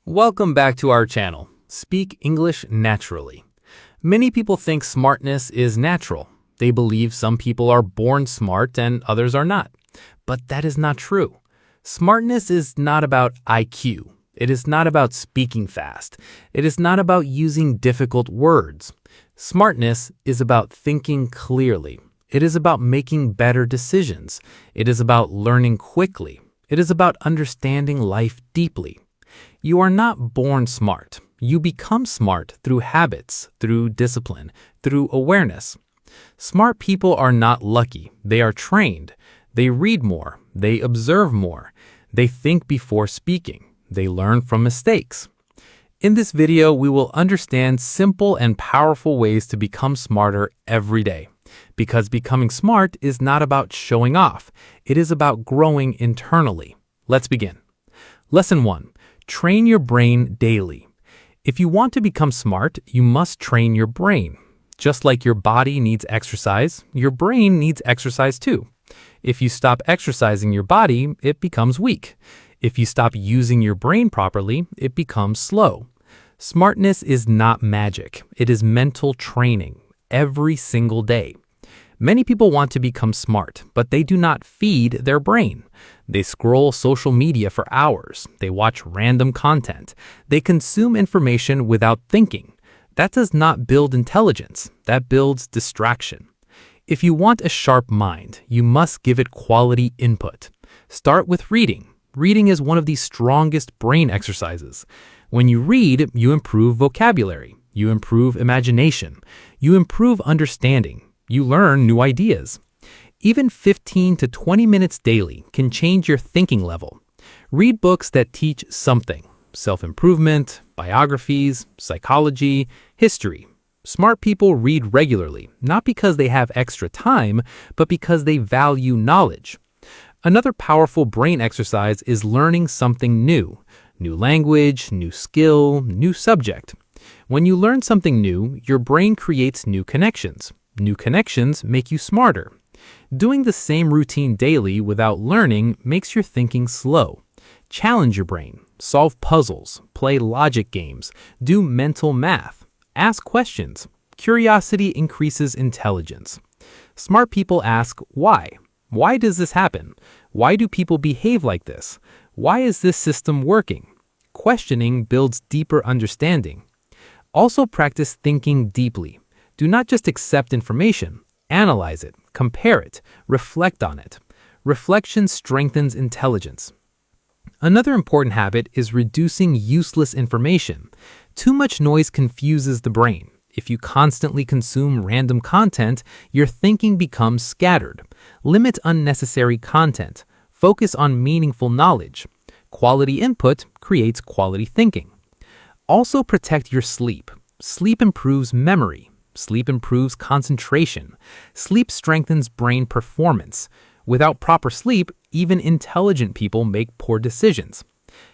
Welcome back to our channel, Speak English Naturally. Many people think smartness is natural. They believe some people are born smart and others are not. But that is not true. Smartness is not about IQ. It is not about speaking fast. It is not about using difficult words. Smartness is about thinking clearly. It is about making better decisions. It is about learning quickly. It is about understanding life deeply. You are not born smart. You become smart through habits, through discipline, through awareness. Smart people are not lucky. They are trained. They read more. They observe more. They think before speaking. They learn from mistakes. In this video, we will understand simple and powerful ways to become smarter every day. Because becoming smart is not about showing off. It is about growing internally. Let's begin. Lesson 1. Train your brain daily. If you want to become smart, you must train your brain. Just like your body needs exercise, your brain needs exercise too. If you stop exercising your body, it becomes weak. If you stop using your brain properly, it becomes slow. Smartness is not magic. It is mental training every single day. Many people want to become smart, but they do not feed their brain. They scroll social media for hours. They watch random content. They consume information without thinking. That does not build intelligence. That builds distraction. If you want a sharp mind, you must give it quality input. Start with reading. Reading is one of the strongest brain exercises. When you read, you improve vocabulary. You improve imagination. You improve understanding. You learn new ideas. Even 15 to 20 minutes daily can change your thinking level. Read books that teach something: self-improvement, biographies, psychology, history. Smart people read regularly, not because they have extra time, but because they value knowledge. Another powerful brain exercise is learning something new. New language, new skill, new subject. When you learn something new, your brain creates new connections. New connections make you smarter. Doing the same routine daily without learning makes your thinking slow. Challenge your brain. Solve puzzles. Play logic games. Do mental math. Ask questions. Curiosity increases intelligence. Smart people ask why. Why does this happen? Why do people behave like this? Why is this system working? Questioning builds deeper understanding. Also practice thinking deeply. Do not just accept information. Analyze it, compare it, reflect on it. Reflection strengthens intelligence. Another important habit is reducing useless information. Too much noise confuses the brain. If you constantly consume random content, your thinking becomes scattered. Limit unnecessary content. Focus on meaningful knowledge. Quality input creates quality thinking. Also protect your sleep. Sleep improves memory. Sleep improves concentration. Sleep strengthens brain performance. Without proper sleep, even intelligent people make poor decisions.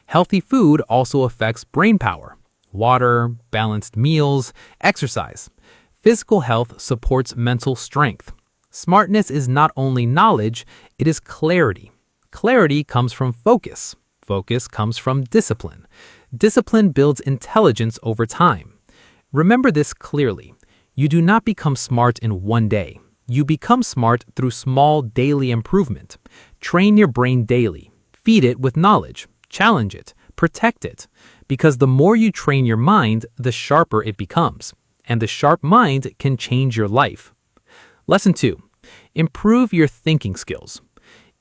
Healthy food also affects brain power. Water, balanced meals, exercise. Physical health supports mental strength. Smartness is not only knowledge, it is clarity. Clarity comes from focus. Focus comes from discipline. Discipline builds intelligence over time. Remember this clearly. You do not become smart in one day. You become smart through small daily improvement. Train your brain daily. Feed it with knowledge. Challenge it. Protect it. Because the more you train your mind, the sharper it becomes. And the sharp mind can change your life. Lesson 2. Improve your thinking skills.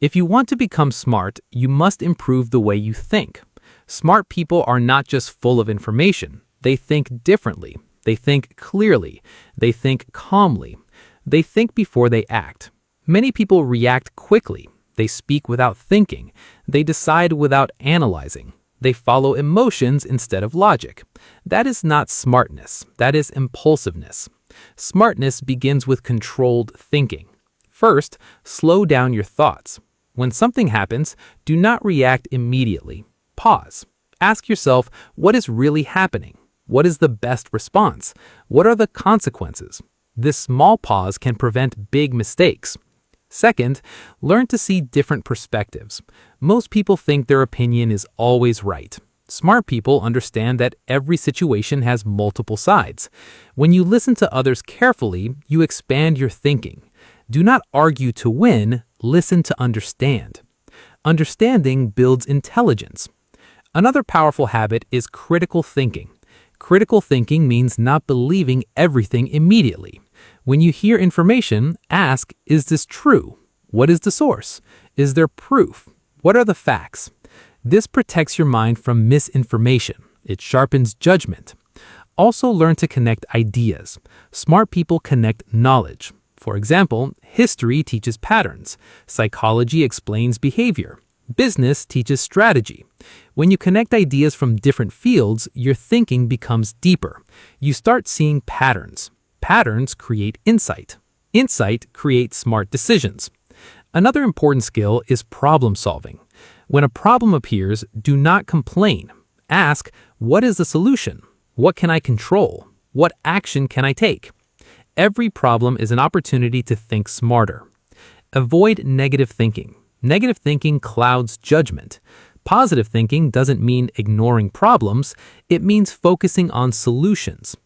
If you want to become smart, you must improve the way you think. Smart people are not just full of information. They think differently. They think clearly. They think calmly. They think before they act. Many people react quickly. They speak without thinking. They decide without analyzing. They follow emotions instead of logic. That is not smartness. That is impulsiveness. Smartness begins with controlled thinking. First, slow down your thoughts. When something happens, do not react immediately. Pause. Ask yourself, what is really happening? What is the best response? What are the consequences? This small pause can prevent big mistakes. Second, learn to see different perspectives. Most people think their opinion is always right. Smart people understand that every situation has multiple sides. When you listen to others carefully, you expand your thinking. Do not argue to win, listen to understand. Understanding builds intelligence. Another powerful habit is critical thinking. Critical thinking means not believing everything immediately. When you hear information, ask, is this true? What is the source? Is there proof? What are the facts? This protects your mind from misinformation. It sharpens judgment. Also learn to connect ideas. Smart people connect knowledge. For example, history teaches patterns. Psychology explains behavior. Business teaches strategy. When you connect ideas from different fields, your thinking becomes deeper. You start seeing patterns. Patterns create insight. Insight creates smart decisions. Another important skill is problem solving. When a problem appears, do not complain. Ask, what is the solution? What can I control? What action can I take? Every problem is an opportunity to think smarter. Avoid negative thinking. Negative thinking clouds judgment. Positive thinking doesn't mean ignoring problems, it means focusing on solutions.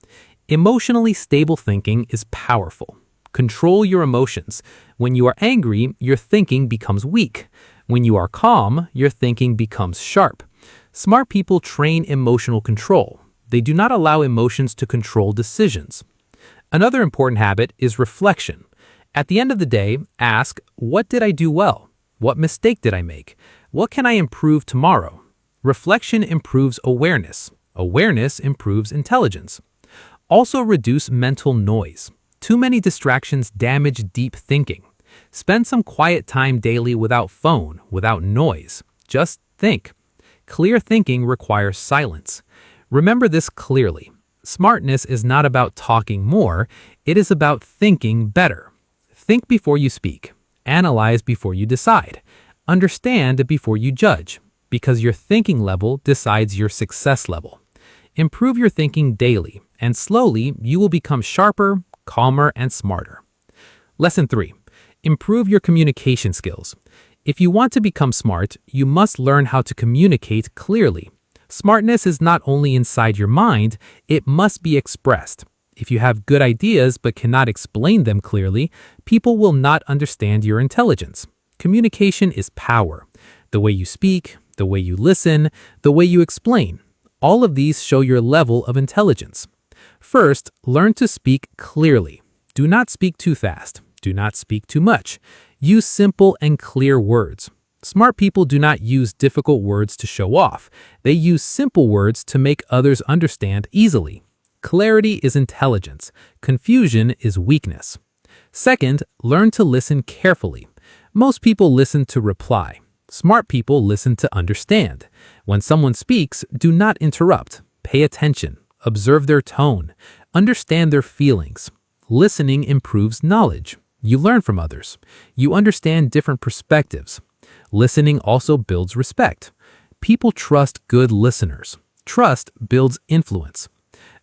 Emotionally stable thinking is powerful. Control your emotions. When you are angry, your thinking becomes weak. When you are calm, your thinking becomes sharp. Smart people train emotional control. They do not allow emotions to control decisions. Another important habit is reflection. At the end of the day, ask, what did I do well? What mistake did I make? What can I improve tomorrow? Reflection improves awareness. Awareness improves intelligence. Also reduce mental noise. Too many distractions damage deep thinking. Spend some quiet time daily without phone, without noise. Just think. Clear thinking requires silence. Remember this clearly. Smartness is not about talking more, it is about thinking better. Think before you speak. Analyze before you decide. Understand before you judge, because your thinking level decides your success level. Improve your thinking daily, and slowly you will become sharper, calmer, and smarter. Lesson 3. Improve your communication skills. If you want to become smart, you must learn how to communicate clearly. Smartness is not only inside your mind, it must be expressed. If you have good ideas but cannot explain them clearly, people will not understand your intelligence. Communication is power. The way you speak, the way you listen, the way you explain. All of these show your level of intelligence. First, learn to speak clearly. Do not speak too fast. Do not speak too much. Use simple and clear words. Smart people do not use difficult words to show off. They use simple words to make others understand easily. Clarity is intelligence. Confusion is weakness. Second, learn to listen carefully. Most people listen to reply. Smart people listen to understand. When someone speaks, do not interrupt. Pay attention. Observe their tone. Understand their feelings. Listening improves knowledge. You learn from others. You understand different perspectives. Listening also builds respect. People trust good listeners. Trust builds influence.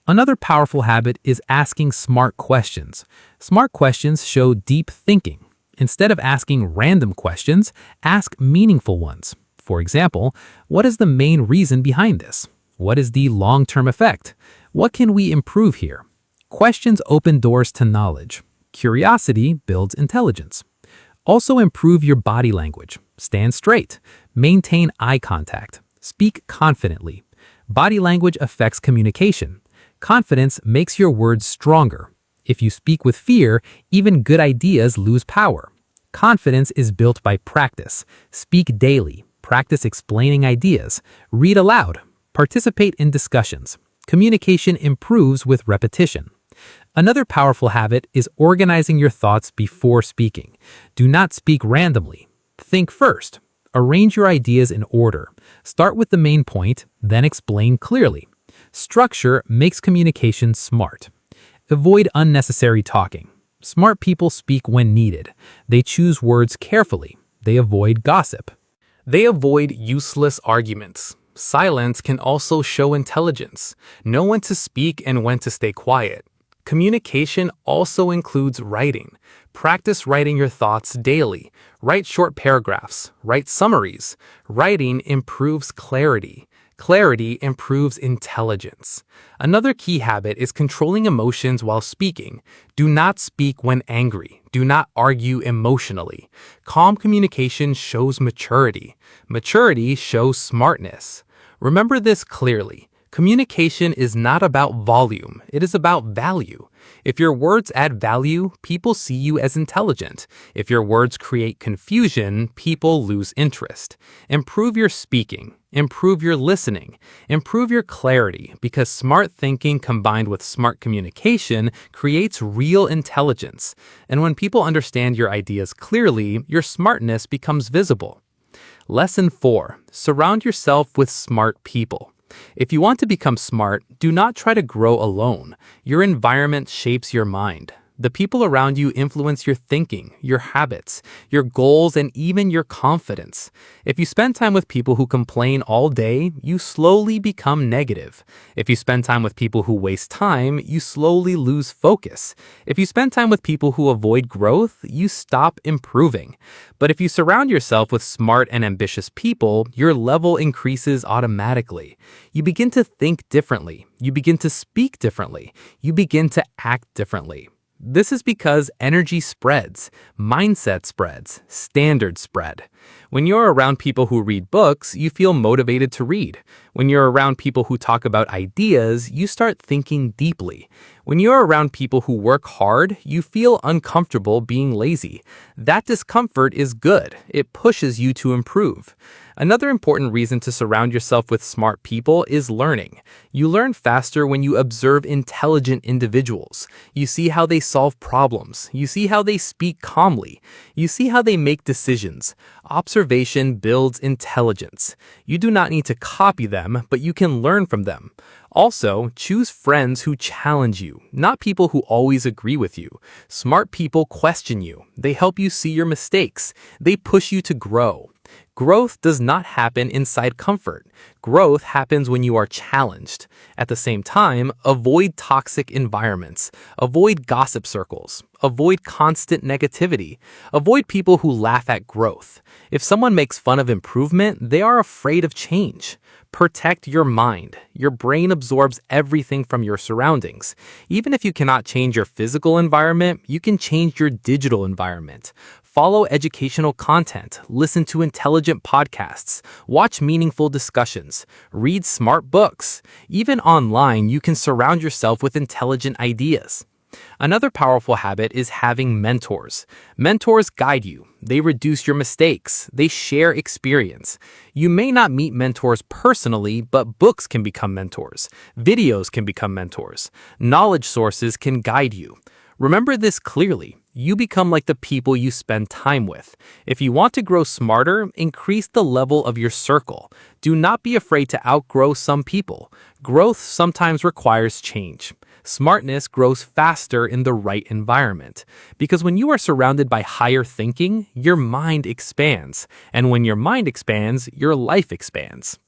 Another powerful habit is asking smart questions. Smart questions show deep thinking. Instead of asking random questions, ask meaningful ones. For example, what is the main reason behind this? What is the long-term effect? What can we improve here? Questions open doors to knowledge. Curiosity builds intelligence. Also improve your body language. Stand straight. Maintain eye contact. Speak confidently. Body language affects communication. Confidence makes your words stronger. If you speak with fear, even good ideas lose power. Confidence is built by practice. Speak daily. Practice explaining ideas. Read aloud. Participate in discussions. Communication improves with repetition. Another powerful habit is organizing your thoughts before speaking. Do not speak randomly. Think first. Arrange your ideas in order. Start with the main point, then explain clearly. Structure makes communication smart. Avoid unnecessary talking. Smart people speak when needed. They choose words carefully. They avoid gossip. They avoid useless arguments. Silence can also show intelligence. Know when to speak and when to stay quiet. Communication also includes writing. Practice writing your thoughts daily. Write short paragraphs. Write summaries. Writing improves clarity. Clarity improves intelligence. Another key habit is controlling emotions while speaking. Do not speak when angry. Do not argue emotionally. Calm communication shows maturity. Maturity shows smartness. Remember this clearly. Communication is not about volume, it is about value. If your words add value, people see you as intelligent. If your words create confusion, people lose interest. Improve your speaking, improve your listening, improve your clarity, because smart thinking combined with smart communication creates real intelligence. And when people understand your ideas clearly, your smartness becomes visible. Lesson 4. Surround yourself with smart people. If you want to become smart, do not try to grow alone. Your environment shapes your mind. The people around you influence your thinking, your habits, your goals, and even your confidence. If you spend time with people who complain all day, you slowly become negative. If you spend time with people who waste time, you slowly lose focus. If you spend time with people who avoid growth, you stop improving. But if you surround yourself with smart and ambitious people, your level increases automatically. You begin to think differently. You begin to speak differently. You begin to act differently. This is because energy spreads, mindset spreads, standards spread. When you're around people who read books, you feel motivated to read. When you're around people who talk about ideas, you start thinking deeply. When you're around people who work hard, you feel uncomfortable being lazy. That discomfort is good. It pushes you to improve. Another important reason to surround yourself with smart people is learning. You learn faster when you observe intelligent individuals. You see how they solve problems. You see how they speak calmly. You see how they make decisions. Observation builds intelligence. You do not need to copy them, but you can learn from them. Also, choose friends who challenge you, not people who always agree with you. Smart people question you. They help you see your mistakes. They push you to grow. Growth does not happen inside comfort. Growth happens when you are challenged. At the same time, avoid toxic environments. Avoid gossip circles. Avoid constant negativity. Avoid people who laugh at growth. If someone makes fun of improvement, they are afraid of change. Protect your mind. Your brain absorbs everything from your surroundings. Even if you cannot change your physical environment, you can change your digital environment. Follow educational content, listen to intelligent podcasts, watch meaningful discussions, read smart books. Even online, you can surround yourself with intelligent ideas. Another powerful habit is having mentors. Mentors guide you. They reduce your mistakes. They share experience. You may not meet mentors personally, but books can become mentors. Videos can become mentors. Knowledge sources can guide you. Remember this clearly. You become like the people you spend time with. If you want to grow smarter, increase the level of your circle. Do not be afraid to outgrow some people. Growth sometimes requires change. Smartness grows faster in the right environment. Because when you are surrounded by higher thinking, your mind expands. And when your mind expands, your life expands.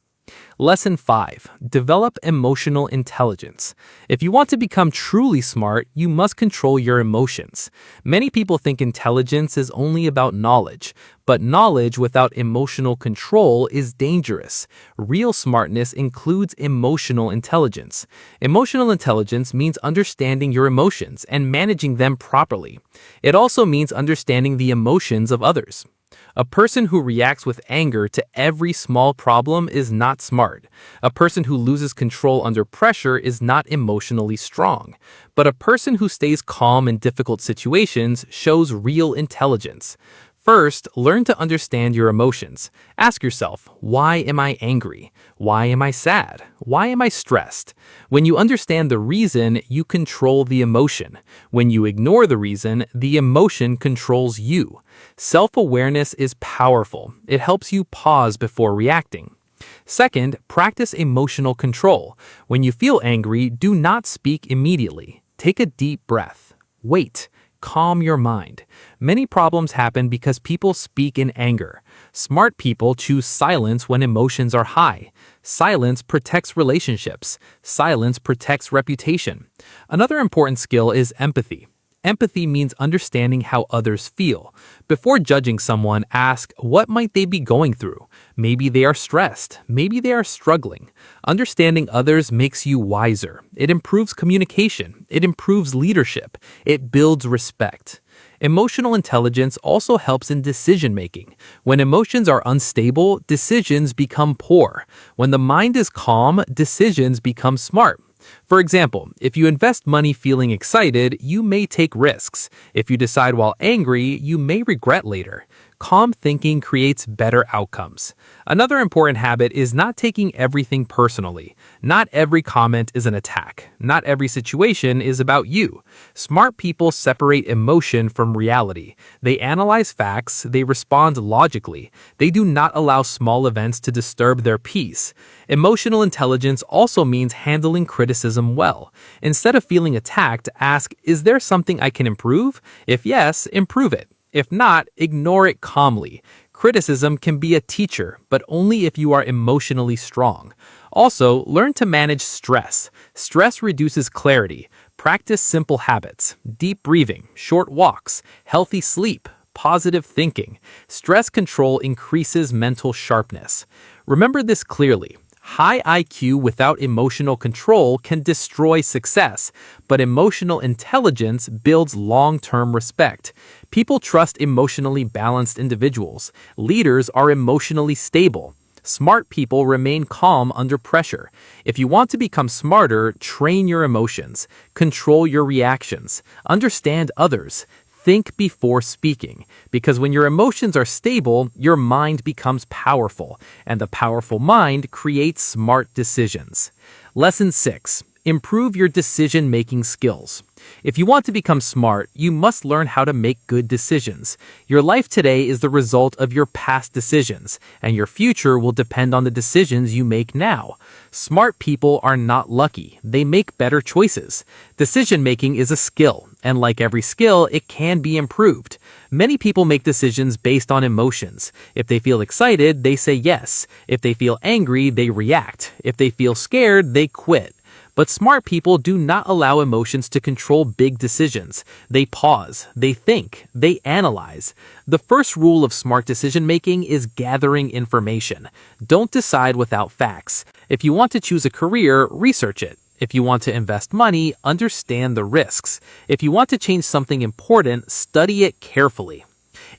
Lesson 5. Develop emotional intelligence. If you want to become truly smart, you must control your emotions. Many people think intelligence is only about knowledge, but knowledge without emotional control is dangerous. Real smartness includes emotional intelligence. Emotional intelligence means understanding your emotions and managing them properly. It also means understanding the emotions of others. A person who reacts with anger to every small problem is not smart. A person who loses control under pressure is not emotionally strong. But a person who stays calm in difficult situations shows real intelligence. First, learn to understand your emotions. Ask yourself, why am I angry? Why am I sad? Why am I stressed? When you understand the reason, you control the emotion. When you ignore the reason, the emotion controls you. Self-awareness is powerful. It helps you pause before reacting. Second, practice emotional control. When you feel angry, do not speak immediately. Take a deep breath. Wait. Calm your mind. Many problems happen because people speak in anger. Smart people choose silence when emotions are high. Silence protects relationships. Silence protects reputation. Another important skill is empathy. Empathy means understanding how others feel. Before judging someone, ask what might they be going through. Maybe they are stressed. Maybe they are struggling. Understanding others makes you wiser. It improves communication. It improves leadership. It builds respect. Emotional intelligence also helps in decision making. When emotions are unstable, decisions become poor. When the mind is calm, decisions become smart. For example, if you invest money feeling excited, you may take risks. If you decide while angry, you may regret later. Calm thinking creates better outcomes. Another important habit is not taking everything personally. Not every comment is an attack. Not every situation is about you. Smart people separate emotion from reality. They analyze facts, they respond logically. They do not allow small events to disturb their peace. Emotional intelligence also means handling criticism well. Instead of feeling attacked, ask, is there something I can improve? If yes, improve it. If not, ignore it calmly. Criticism can be a teacher, but only if you are emotionally strong. Also, learn to manage stress. Stress reduces clarity. Practice simple habits: deep breathing, short walks, healthy sleep, positive thinking. Stress control increases mental sharpness. Remember this clearly. High IQ without emotional control can destroy success, but emotional intelligence builds long-term respect. People trust emotionally balanced individuals. Leaders are emotionally stable. Smart people remain calm under pressure. If you want to become smarter, train your emotions, control your reactions, understand others. Think before speaking, because when your emotions are stable, your mind becomes powerful, and the powerful mind creates smart decisions. Lesson 6. Improve your decision-making skills. If you want to become smart, you must learn how to make good decisions. Your life today is the result of your past decisions, and your future will depend on the decisions you make now. Smart people are not lucky. They make better choices. Decision-making is a skill, and like every skill, it can be improved. Many people make decisions based on emotions. If they feel excited, they say yes. If they feel angry, they react. If they feel scared, they quit. But smart people do not allow emotions to control big decisions. They pause, they think, they analyze. The first rule of smart decision-making is gathering information. Don't decide without facts. If you want to choose a career, research it. If you want to invest money, understand the risks. If you want to change something important, study it carefully.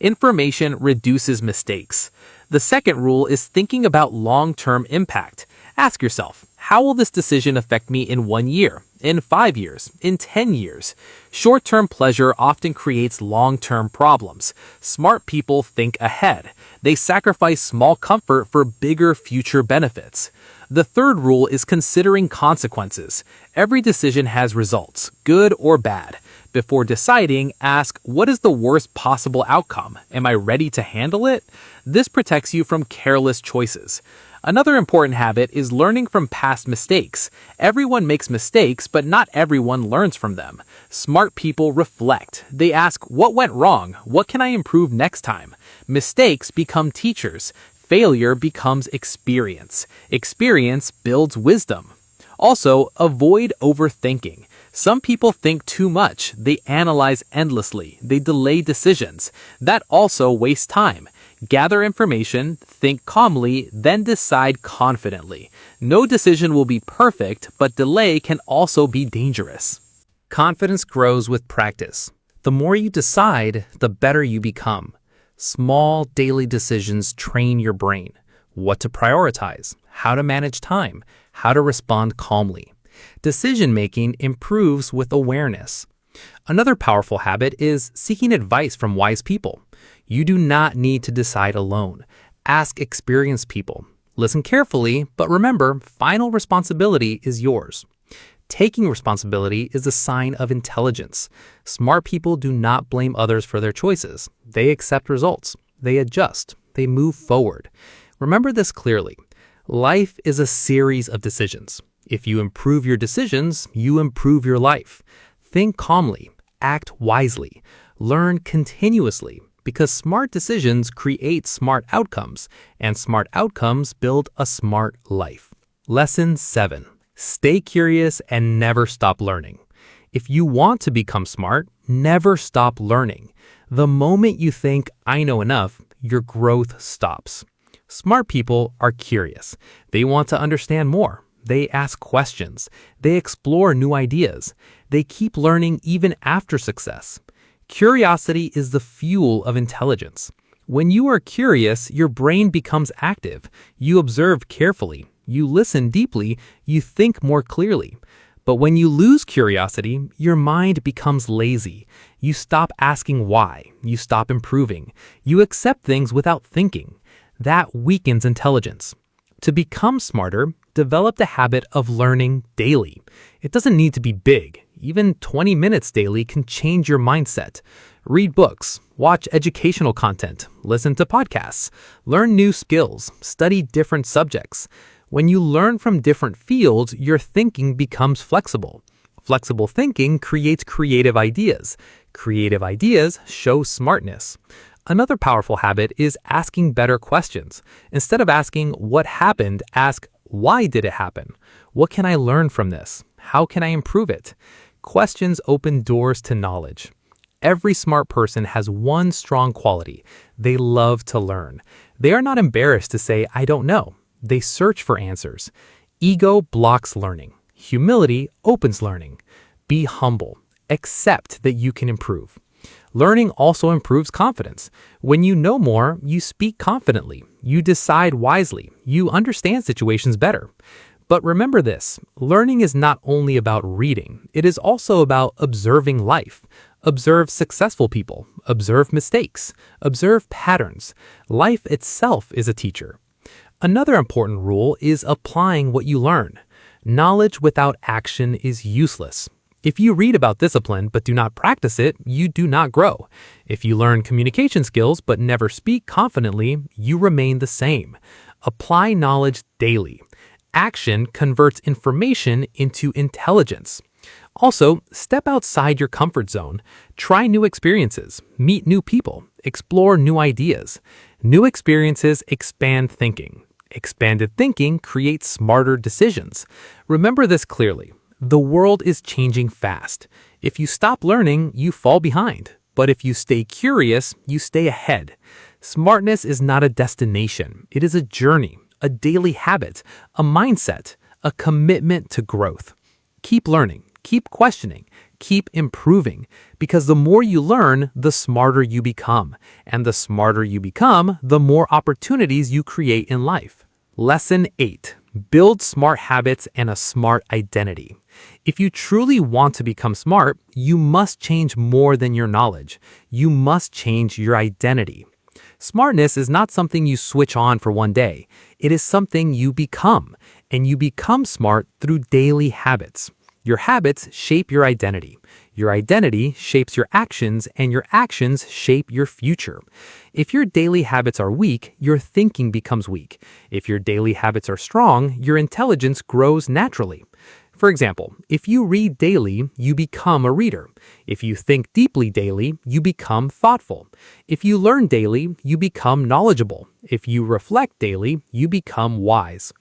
Information reduces mistakes. The second rule is thinking about long-term impact. Ask yourself, how will this decision affect me in 1 year, in 5 years, in 10 years? Short-term pleasure often creates long-term problems. Smart people think ahead. They sacrifice small comfort for bigger future benefits. The third rule is considering consequences. Every decision has results, good or bad. Before deciding, ask, what is the worst possible outcome? Am I ready to handle it? This protects you from careless choices. Another important habit is learning from past mistakes. Everyone makes mistakes, but not everyone learns from them. Smart people reflect. They ask, what went wrong? What can I improve next time? Mistakes become teachers. Failure becomes experience. Experience builds wisdom. Also, avoid overthinking. Some people think too much. They analyze endlessly. They delay decisions. That also wastes time. Gather information, think calmly, then decide confidently. No decision will be perfect, but delay can also be dangerous. Confidence grows with practice. The more you decide, the better you become. Small daily decisions train your brain. What to prioritize, how to manage time, how to respond calmly. Decision-making improves with awareness. Another powerful habit is seeking advice from wise people. You do not need to decide alone. Ask experienced people. Listen carefully, but remember, final responsibility is yours. Taking responsibility is a sign of intelligence. Smart people do not blame others for their choices. They accept results. They adjust. They move forward. Remember this clearly. Life is a series of decisions. If you improve your decisions, you improve your life. Think calmly. Act wisely. Learn continuously. Because smart decisions create smart outcomes, and smart outcomes build a smart life. Lesson 7. Stay curious and never stop learning. If you want to become smart, never stop learning. The moment you think, I know enough, your growth stops. Smart people are curious. They want to understand more. They ask questions. They explore new ideas. They keep learning even after success. Curiosity is the fuel of intelligence. When you are curious, your brain becomes active. You observe carefully. You listen deeply. You think more clearly. But when you lose curiosity, your mind becomes lazy. You stop asking why. You stop improving. You accept things without thinking. That weakens intelligence. To become smarter, develop the habit of learning daily. It doesn't need to be big. Even 20 minutes daily can change your mindset. Read books, watch educational content, listen to podcasts, learn new skills, study different subjects. When you learn from different fields, your thinking becomes flexible. Flexible thinking creates creative ideas. Creative ideas show smartness. Another powerful habit is asking better questions. Instead of asking what happened, ask why did it happen? What can I learn from this? How can I improve it? Questions open doors to knowledge. Every smart person has one strong quality. They love to learn. They are not embarrassed to say, I don't know. They search for answers. Ego blocks learning. Humility opens learning. Be humble. Accept that you can improve. Learning also improves confidence. When you know more, you speak confidently. You decide wisely. You understand situations better. But remember this, learning is not only about reading. It is also about observing life. Observe successful people. Observe mistakes. Observe patterns. Life itself is a teacher. Another important rule is applying what you learn. Knowledge without action is useless. If you read about discipline but do not practice it, you do not grow. If you learn communication skills but never speak confidently, you remain the same. Apply knowledge daily. Action converts information into intelligence. Also, step outside your comfort zone. Try new experiences, meet new people, explore new ideas. New experiences expand thinking. Expanded thinking creates smarter decisions. Remember this clearly. The world is changing fast. If you stop learning, you fall behind. But if you stay curious, you stay ahead. Smartness is not a destination. It is a journey, a daily habit, a mindset, a commitment to growth. Keep learning, keep questioning, keep improving, because the more you learn, the smarter you become. And the smarter you become, the more opportunities you create in life. Lesson 8. Build smart habits and a smart identity. If you truly want to become smart, you must change more than your knowledge. You must change your identity. Smartness is not something you switch on for one day. It is something you become, and you become smart through daily habits. Your habits shape your identity. Your identity shapes your actions, and your actions shape your future. If your daily habits are weak, your thinking becomes weak. If your daily habits are strong, your intelligence grows naturally. For example, if you read daily, you become a reader. If you think deeply daily, you become thoughtful. If you learn daily, you become knowledgeable. If you reflect daily, you become wise.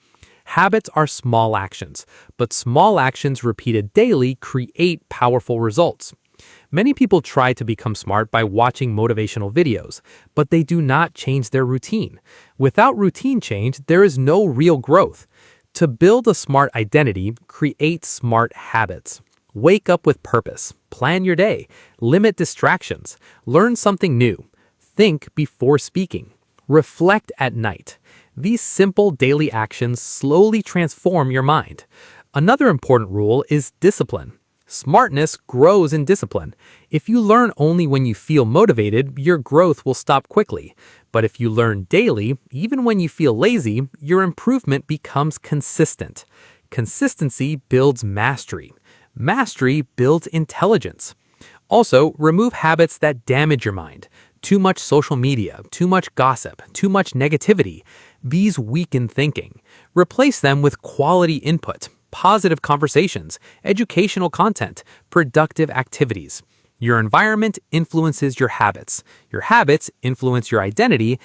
Habits are small actions, but small actions repeated daily create powerful results. Many people try to become smart by watching motivational videos, but they do not change their routine. Without routine change, there is no real growth. To build a smart identity, create smart habits. Wake up with purpose. Plan your day. Limit distractions. Learn something new. Think before speaking. Reflect at night. These simple daily actions slowly transform your mind. Another important rule is discipline. Smartness grows in discipline. If you learn only when you feel motivated, your growth will stop quickly. But if you learn daily, even when you feel lazy, your improvement becomes consistent. Consistency builds mastery. Mastery builds intelligence. Also, remove habits that damage your mind. Too much social media, too much gossip, too much negativity. These weaken thinking. Replace them with quality input, positive conversations, educational content, productive activities. Your environment influences your habits. Your habits influence your identity,